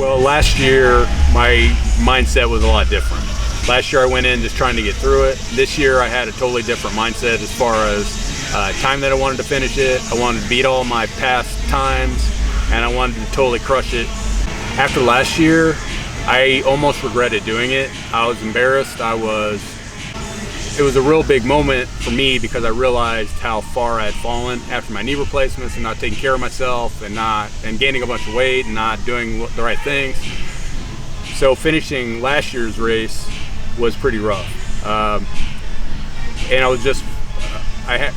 Well, last year my mindset was a lot different. Last year I went in just trying to get through it. This year I had a totally different mindset as far as time that I wanted to finish it. I wanted to beat all my past times, and I wanted to totally crush it. After last year, I almost regretted doing it. I was embarrassed. It was a real big moment for me because I realized how far I had fallen after my knee replacements and not taking care of myself and gaining a bunch of weight and not doing the right things. So finishing last year's race was pretty rough. And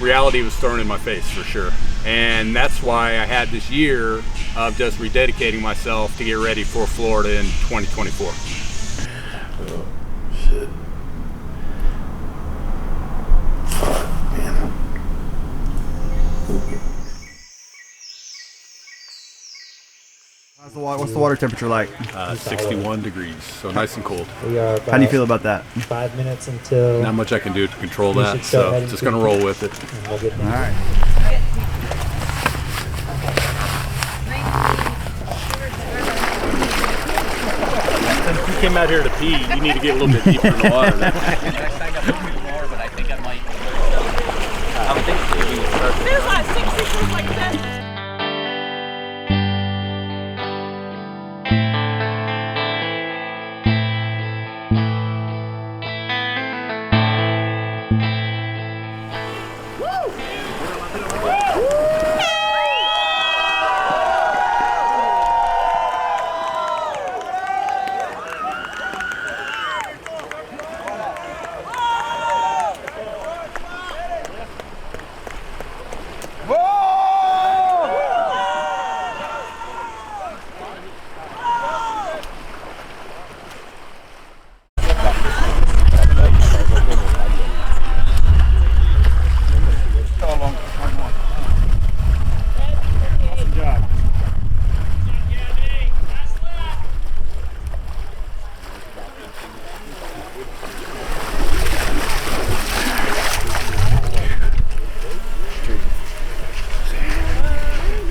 reality was thrown in my face for sure. And that's why I had this year of just rededicating myself to get ready for Florida in 2024. Oh, shit. What's the water temperature like? 61 degrees, so nice and cold. How do you feel about that? 5 minutes until. Not much I can do to control that, so just going to roll with it. We'll get All right. If you came out here to pee, you need to get a little bit deeper in the water. I got more, but I think I might. I would think maybe start. There's like 6 people like that.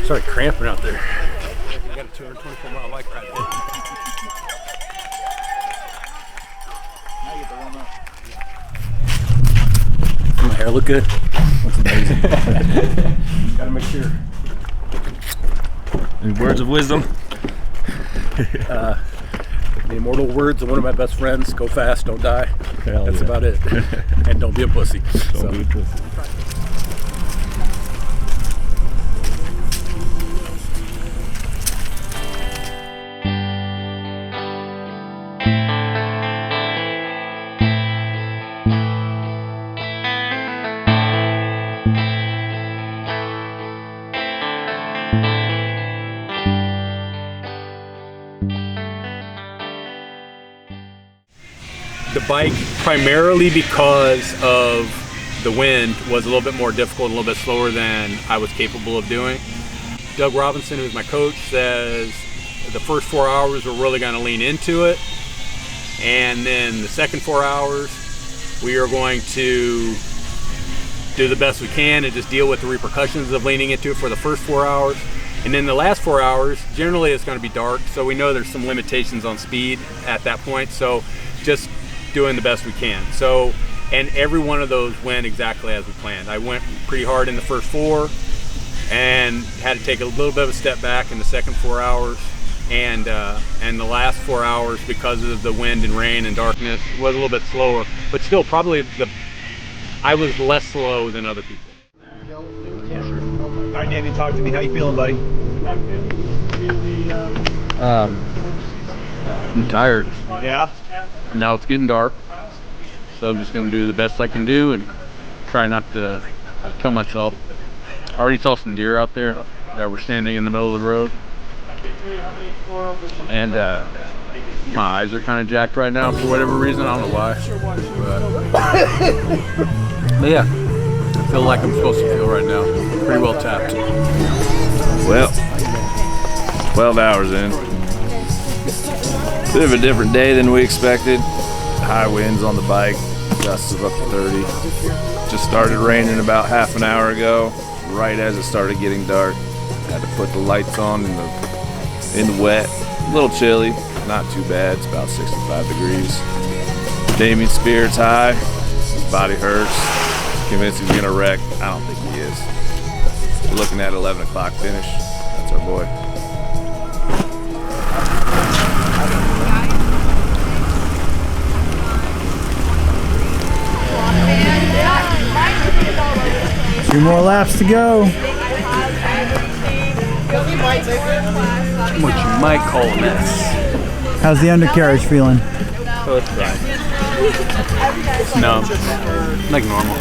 Started cramping out there. I got a 224-mile bike ride there. Now you get to warm up. My hair look good? Looks amazing. Gotta make sure. Any words of wisdom? The immortal words of one of my best friends: go fast, don't die. Hell That's yeah. about it. And don't be a pussy. Don't be a pussy. The bike, primarily because of the wind, was a little bit more difficult, a little bit slower than I was capable of doing. Doug Robinson, who's my coach, says the first 4 hours we're really going to lean into it, and then the second 4 hours we are going to do the best we can and just deal with the repercussions of leaning into it for the first 4 hours. And then the last 4 hours, generally it's going to be dark, so we know there's some limitations on speed at that point, so just doing the best we can. So, and every one of those went exactly as we planned. I went pretty hard in the first 4 and had to take a little bit of a step back in the second 4 hours, and the last 4 hours, because of the wind and rain and darkness, was a little bit slower, but still probably I was less slow than other people. All right, Damian, talk to me. How you feeling, buddy? I'm tired. Yeah? Now it's getting dark, so I'm just going to do the best I can do and try not to kill myself. I already saw some deer out there that were standing in the middle of the road, and my eyes are kind of jacked right now for whatever reason. I don't know why, but yeah, I feel like I'm supposed to feel right now. Pretty well tapped. Well, 12 hours in. Bit of a different day than we expected. High winds on the bike, gusts of up to 30. Just started raining about half an hour ago, right as it started getting dark. Had to put the lights on in the wet. A little chilly, not too bad. It's about 65 degrees. Damian's spirits high. His body hurts. Convinced he's gonna wreck. I don't think he is. We're looking at 11 o'clock finish. That's our boy. Two more laps to go. What you might call a mess. How's the undercarriage feeling? Oh, it's fine. It's numb. Like normal.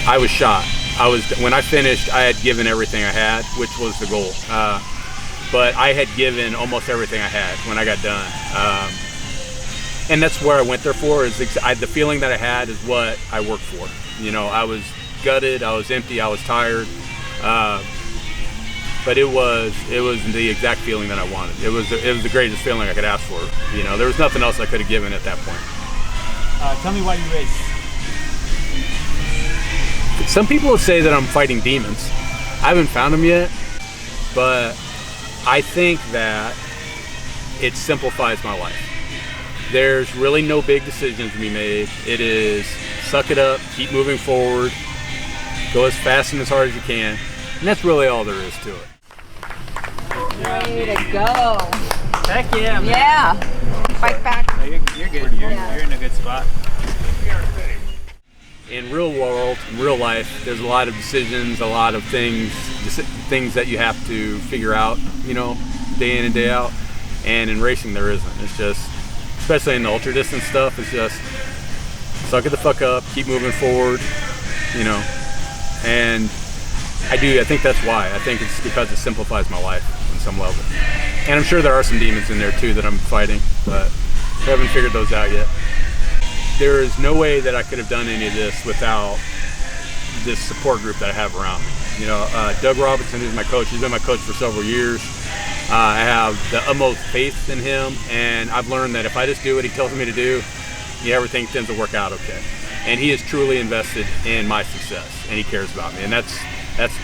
I was shot. When I finished, I had given everything I had, which was the goal. But I had given almost everything I had when I got done. And that's where I went there for. The feeling that I had is what I worked for. You know, I was gutted, I was empty, I was tired. But it was the exact feeling that I wanted. It was the greatest feeling I could ask for. You know, there was nothing else I could have given at that point. Tell me why you raced. Some people say that I'm fighting demons. I haven't found them yet, but I think that it simplifies my life. There's really no big decisions to be made. It is suck it up, keep moving forward, go as fast and as hard as you can, and that's really all there is to it. Way to go. Heck yeah, man. Yeah. Fight back. No, you're good. You're in a good spot. In real world, in real life, there's a lot of decisions, a lot of things that you have to figure out, you know, day in and day out. And in racing, there isn't. It's just, especially in the ultra distance stuff, it's just suck it the fuck up, keep moving forward, you know. And I think that's why. I think it's because it simplifies my life on some level. And I'm sure there are some demons in there too that I'm fighting, but I haven't figured those out yet. There is no way that I could have done any of this without this support group that I have around me. You know, Doug Robinson is my coach. He's been my coach for several years. I have the utmost faith in him, and I've learned that if I just do what he tells me to do, everything tends to work out okay. And he is truly invested in my success, and he cares about me, and that's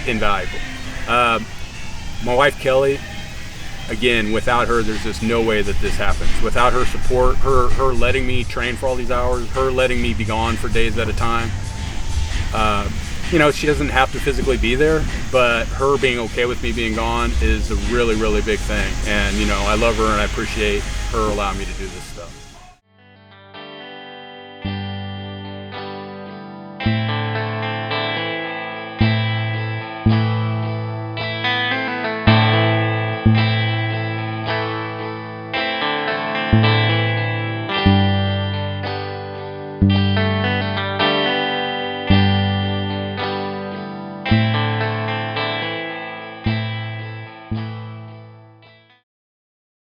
invaluable. My wife Kelly, again, without her, there's just no way that this happens. Without her support, her letting me train for all these hours, her letting me be gone for days at a time. You know, she doesn't have to physically be there, but her being okay with me being gone is a really, really big thing. And, you know, I love her and I appreciate her allowing me to do this stuff.